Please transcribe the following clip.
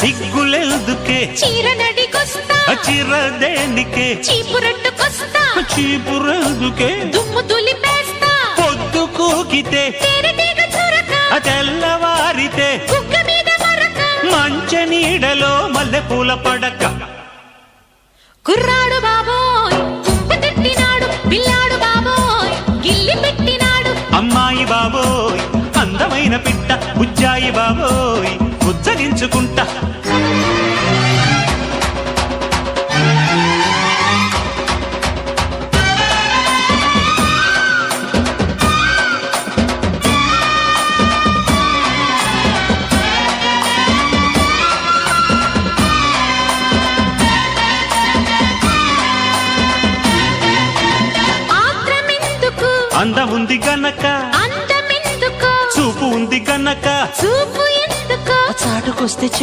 సిగ్గులెందుకే చీర నడికొస్తా చీర దేనికే చీపురట్టుకొస్తా చీపురెందుకే దుమ్ము దులిపేస్తా పొద్దు కూకితే తేనెటీగ చురక తెల్లవారితే కుక్క మీద మరక మంచ నీడలో మల్లెపూల పడక కుర్రాడు బాబోయ్ కుంప తిట్టినాడు పిల్లాడు బాబోయ్ గిల్లి పెట్టినాడు అమ్మాయి బాబోయ్ అందమైన పిట్ట బుజ్జాయి బాబోయ్ ఉచ్చరించుకుంటా ఆత్రమెందుకు అందముంది గనక అందమెందుకు చూపు ఉంది గనక చూపు ఎందుకు చాటుకొస్తే